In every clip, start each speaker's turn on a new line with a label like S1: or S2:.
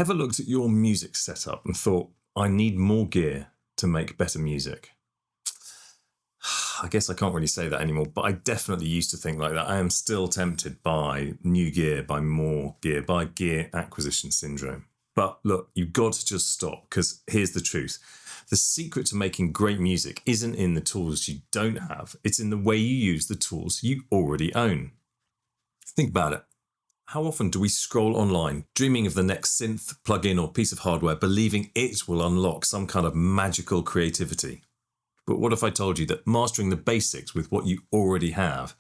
S1: Ever looked at your music setup and thought, I need more gear to make better music? I guess I can't really say that anymore, but I definitely used to think like that. I am still tempted by new gear, by more gear, by gear acquisition syndrome. But look, you've got to just stop, because here's the truth. The secret to making great music isn't in the tools you don't have. It's in the way you use the tools you already own. Think about it. How often do we scroll online, dreaming of the next synth, plugin, or piece of hardware, believing it will unlock some kind of magical creativity? But what if I told you that mastering the basics with what you already have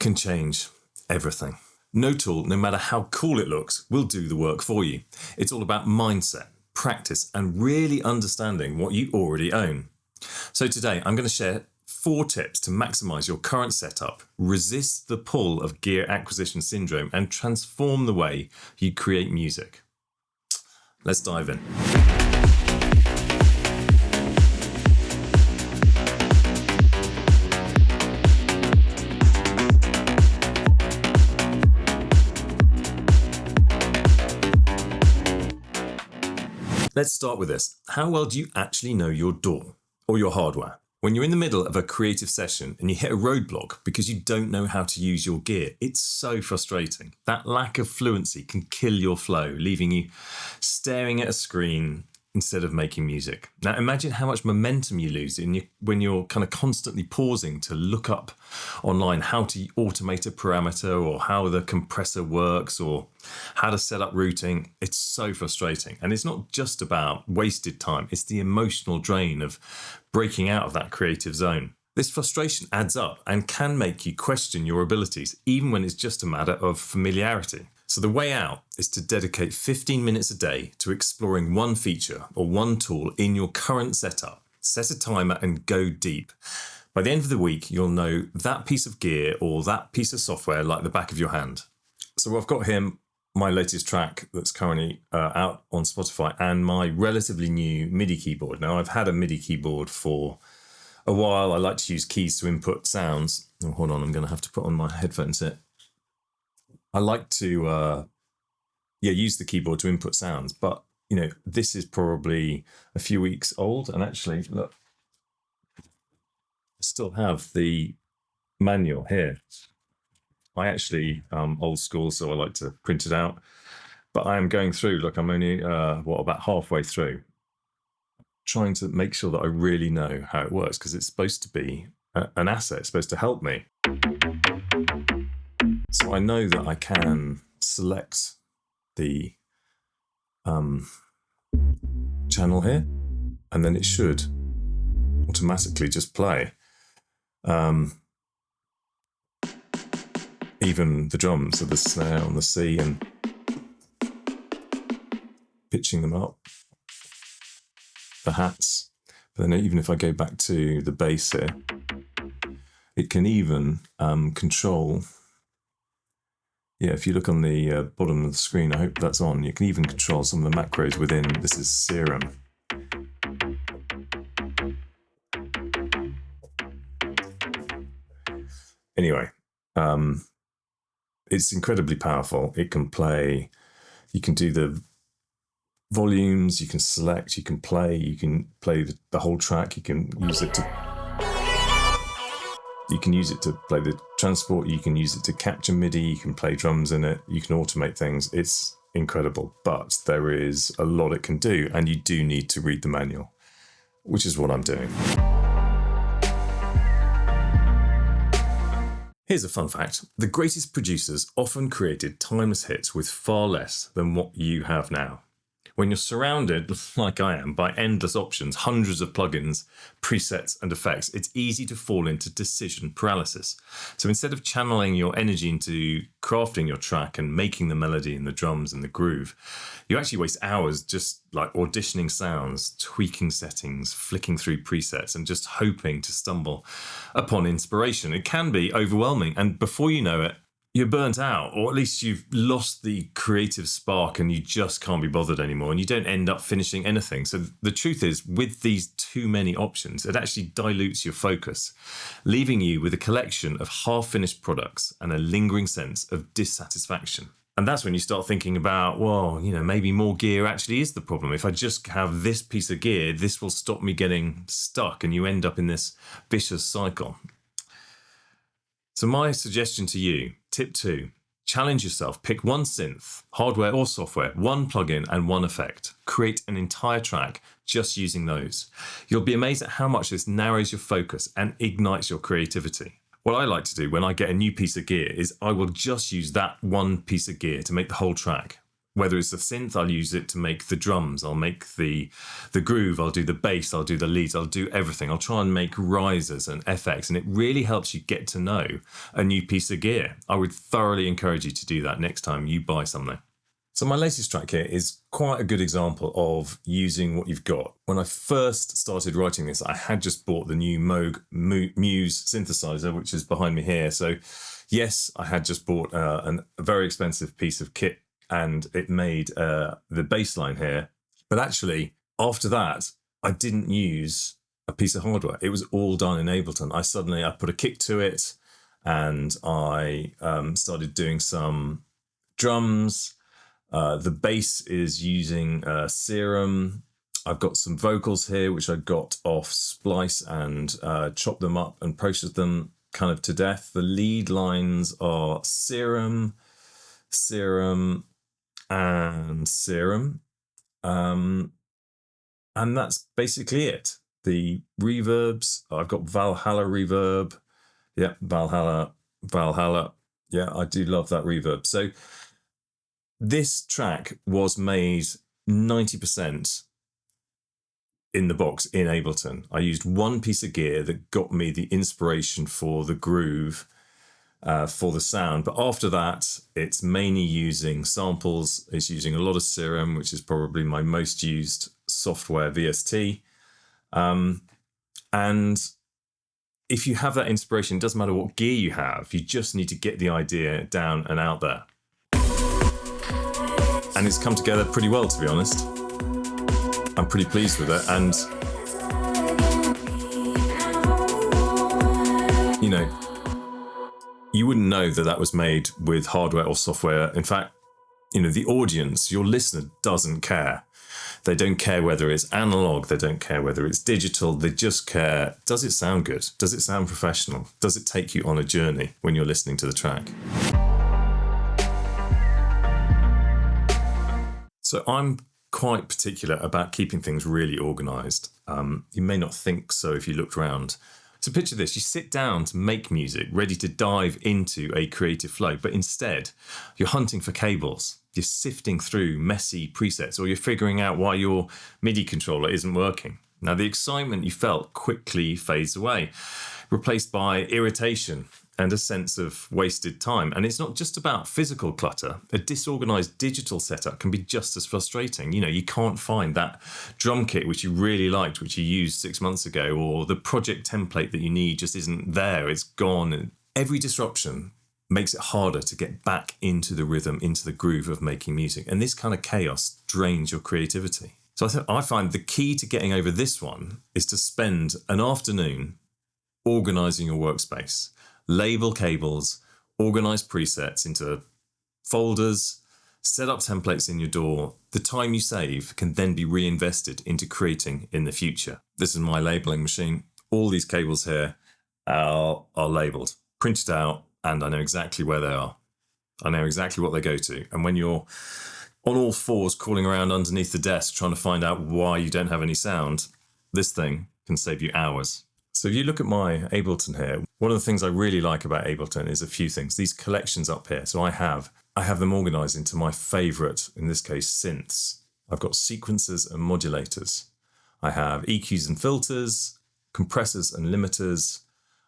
S1: can change everything? No tool, no matter how cool it looks, will do the work for you. It's all about mindset, practice, and really understanding what you already own. So today, I'm going to share 4 tips to maximize your current setup, resist the pull of gear acquisition syndrome, and transform the way you create music. Let's dive in. Let's start with this. How well do you actually know your DAW or your hardware? When you're in the middle of a creative session and you hit a roadblock because you don't know how to use your gear, it's so frustrating. That lack of fluency can kill your flow, leaving you staring at a screen instead of making music. Now imagine how much momentum you lose when you're kind of constantly pausing to look up online how to automate a parameter, or how the compressor works, or how to set up routing. It's so frustrating. And it's not just about wasted time, it's the emotional drain of breaking out of that creative zone. This frustration adds up and can make you question your abilities, even when it's just a matter of familiarity. So the way out is to dedicate 15 minutes a day to exploring one feature or one tool in your current setup. Set a timer and go deep. By the end of the week, you'll know that piece of gear or that piece of software like the back of your hand. So I've got here my latest track that's currently out on Spotify, and my relatively new MIDI keyboard. Now, I've had a MIDI keyboard for a while. I like to use keys to input sounds. Oh, hold on, I'm going to have to put on my headphones here. I like to use the keyboard to input sounds, but this is probably a few weeks old, and actually, look, I still have the manual here. I actually old school, so I like to print it out. But I am going through. Look, I'm only about halfway through, trying to make sure that I really know how it works, because it's supposed to be an asset. It's supposed to help me. So I know that I can select the channel here, and then it should automatically just play. Even the drums, so the snare on the C, and pitching them up, the hats. But then even if I go back to the bass here, it can even control. Yeah, if you look on the bottom of the screen, I hope that's on, you can even control some of the macros within. This is Serum. Anyway, it's incredibly powerful. It can play, you can do the volumes, you can select, you can play the whole track, you can use it to play the transport, you can use it to capture MIDI, you can play drums in it, you can automate things. It's incredible, but there is a lot it can do, and you do need to read the manual, which is what I'm doing. Here's a fun fact. The greatest producers often created timeless hits with far less than what you have now. When you're surrounded, like I am, by endless options, hundreds of plugins, presets, and effects, it's easy to fall into decision paralysis. So instead of channeling your energy into crafting your track and making the melody and the drums and the groove, you actually waste hours just like auditioning sounds, tweaking settings, flicking through presets, and just hoping to stumble upon inspiration. It can be overwhelming, and before you know it, you're burnt out, or at least you've lost the creative spark and you just can't be bothered anymore, and you don't end up finishing anything. So the truth is, with these too many options, it actually dilutes your focus, leaving you with a collection of half-finished products and a lingering sense of dissatisfaction. And that's when you start thinking about, well, maybe more gear actually is the problem. If I just have this piece of gear, this will stop me getting stuck, and you end up in this vicious cycle. So my suggestion to you, tip 2, challenge yourself. Pick one synth, hardware or software, one plugin and one effect. Create an entire track just using those. You'll be amazed at how much this narrows your focus and ignites your creativity. What I like to do when I get a new piece of gear is I will just use that one piece of gear to make the whole track. Whether it's the synth, I'll use it to make the drums, I'll make the groove, I'll do the bass, I'll do the leads, I'll do everything. I'll try and make risers and FX, and it really helps you get to know a new piece of gear. I would thoroughly encourage you to do that next time you buy something. So my latest track here is quite a good example of using what you've got. When I first started writing this, I had just bought the new Moog Muse synthesizer, which is behind me here. So yes, I had just bought a very expensive piece of kit, and it made the bass line here. But actually, after that, I didn't use a piece of hardware. It was all done in Ableton. I put a kick to it, and I started doing some drums. The bass is using Serum. I've got some vocals here, which I got off Splice and chopped them up and processed them kind of to death. The lead lines are Serum, Serum, and Serum. And that's basically it. The reverbs, I've got Valhalla reverb. Yeah, Valhalla. Yeah, I do love that reverb. So this track was made 90% in the box in Ableton. I used one piece of gear that got me the inspiration for the groove, for the sound. But after that, it's mainly using samples. It's using a lot of Serum, which is probably my most used software, VST. And if you have that inspiration, it doesn't matter what gear you have, you just need to get the idea down and out there. And it's come together pretty well, to be honest. I'm pretty pleased with it. And, you wouldn't know that that was made with hardware or software. In fact, the audience, your listener, doesn't care. They don't care whether it's analog. They don't care whether it's digital. They just care, does it sound good? Does it sound professional? Does it take you on a journey when you're listening to the track? So I'm quite particular about keeping things really organised. You may not think so if you looked around. So picture this, you sit down to make music, ready to dive into a creative flow, but instead you're hunting for cables. You're sifting through messy presets, or you're figuring out why your MIDI controller isn't working. Now the excitement you felt quickly fades away, replaced by irritation and a sense of wasted time. And it's not just about physical clutter. A disorganized digital setup can be just as frustrating. You can't find that drum kit which you really liked, which you used 6 months ago, or the project template that you need just isn't there. It's gone. And every disruption makes it harder to get back into the rhythm, into the groove of making music. And this kind of chaos drains your creativity. So I find the key to getting over this one is to spend an afternoon organizing your workspace. Label cables, organize presets into folders, set up templates in your DAW. The time you save can then be reinvested into creating in the future. This is my labeling machine. All these cables here are labeled, printed out, and I know exactly where they are. I know exactly what they go to. And when you're on all fours crawling around underneath the desk trying to find out why you don't have any sound, this thing can save you hours. So if you look at my Ableton here, one of the things I really like about Ableton is a few things. These collections up here. So I have them organized into my favorite, in this case, synths. I've got sequencers and modulators. I have EQs and filters, compressors and limiters.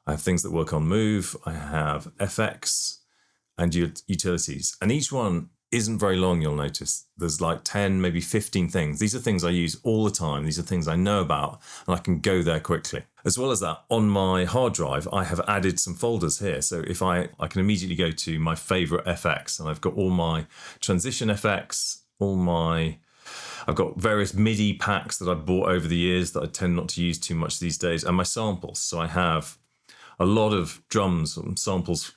S1: I have things that work on Move. I have FX and utilities. And each one isn't very long, you'll notice. There's like 10, maybe 15 things. These are things I use all the time. These are things I know about, and I can go there quickly. As well as that, on my hard drive, I have added some folders here. So if I can immediately go to my favorite FX, and I've got all my transition FX, I've got various MIDI packs that I've bought over the years that I tend not to use too much these days, and my samples. So I have a lot of drums and samples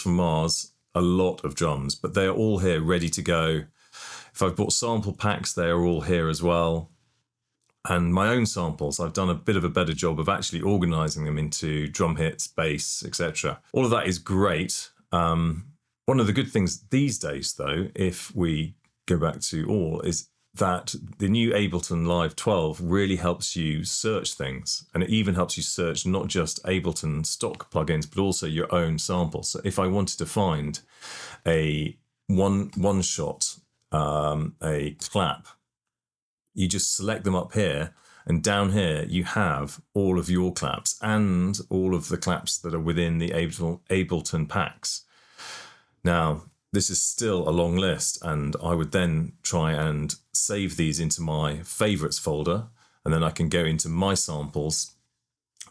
S1: from Mars, a lot of drums, but they're all here ready to go. If I've bought sample packs, they are all here as well. And my own samples, I've done a bit of a better job of actually organising them into drum hits, bass, etc. All of that is great. One of the good things these days, though, if we go back to all, is that the new Ableton Live 12 really helps you search things. And it even helps you search not just Ableton stock plugins, but also your own samples. So if I wanted to find a one shot, a clap, you just select them up here, and down here you have all of your claps and all of the claps that are within the Ableton packs. Now, this is still a long list, and I would then try and save these into my favorites folder, and then I can go into my samples,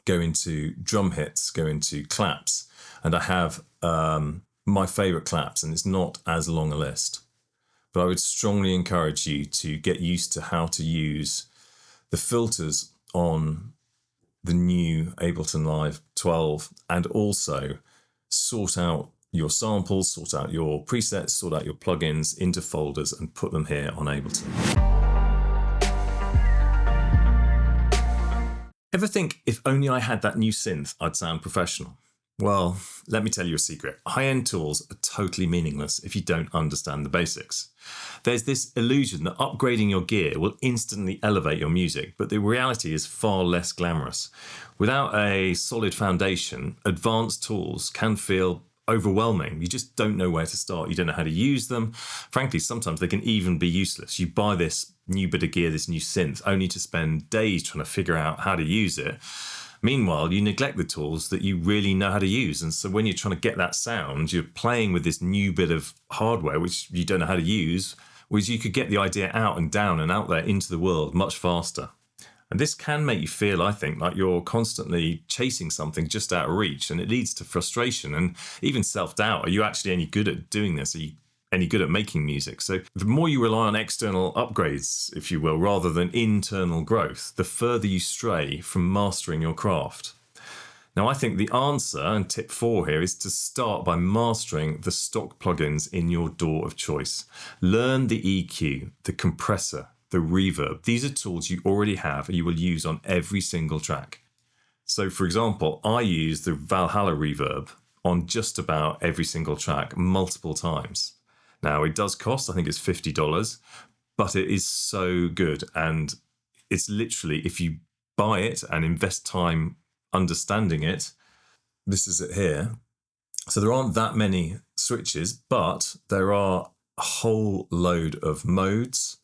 S1: go into drum hits, go into claps, and I have my favorite claps, and it's not as long a list. But I would strongly encourage you to get used to how to use the filters on the new Ableton Live 12, and also sort out your samples, sort out your presets, sort out your plugins into folders and put them here on Ableton. Ever think, if only I had that new synth, I'd sound professional? Well, let me tell you a secret. High-end tools are totally meaningless if you don't understand the basics. There's this illusion that upgrading your gear will instantly elevate your music, but the reality is far less glamorous. Without a solid foundation, advanced tools can feel overwhelming. You just don't know where to start. You don't know how to use them. Frankly, sometimes they can even be useless. You buy this new bit of gear, this new synth, only to spend days trying to figure out how to use it. Meanwhile, you neglect the tools that you really know how to use. And so when you're trying to get that sound, you're playing with this new bit of hardware, which you don't know how to use, which you could get the idea out and down and out there into the world much faster. And this can make you feel, I think, like you're constantly chasing something just out of reach, and it leads to frustration and even self-doubt. Are you actually any good at doing this? Are you any good at making music? So the more you rely on external upgrades, if you will, rather than internal growth, the further you stray from mastering your craft. Now, I think the answer, and tip 4 here, is to start by mastering the stock plugins in your DAW of choice. Learn the EQ, the compressor, the reverb. These are tools you already have and you will use on every single track. So for example, I use the Valhalla reverb on just about every single track multiple times. Now it does cost, I think it's $50, but it is so good. And it's literally, if you buy it and invest time understanding it, this is it here. So there aren't that many switches, but there are a whole load of modes.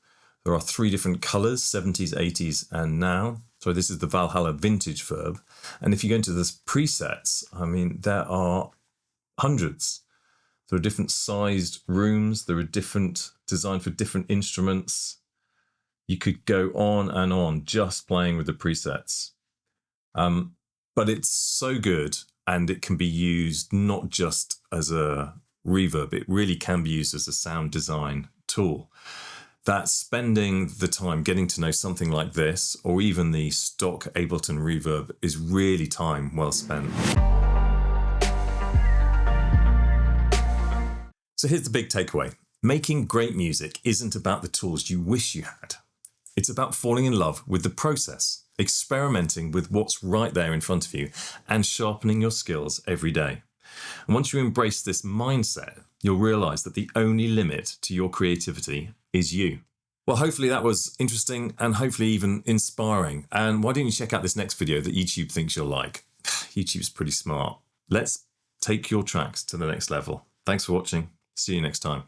S1: There are 3 different colors, 70s, 80s, and now. So this is the Valhalla vintage verb. And if you go into this presets, I mean, there are hundreds. There are different sized rooms. There are different designed for different instruments. You could go on just playing with the presets. But it's so good, and it can be used not just as a reverb. It really can be used as a sound design tool. That spending the time getting to know something like this, or even the stock Ableton reverb, is really time well spent. So here's the big takeaway. Making great music isn't about the tools you wish you had. It's about falling in love with the process, experimenting with what's right there in front of you, and sharpening your skills every day. And once you embrace this mindset, you'll realize that the only limit to your creativity is you. Well, hopefully that was interesting and hopefully even inspiring. And why don't you check out this next video that YouTube thinks you'll like? YouTube's pretty smart. Let's take your tracks to the next level. Thanks for watching. See you next time.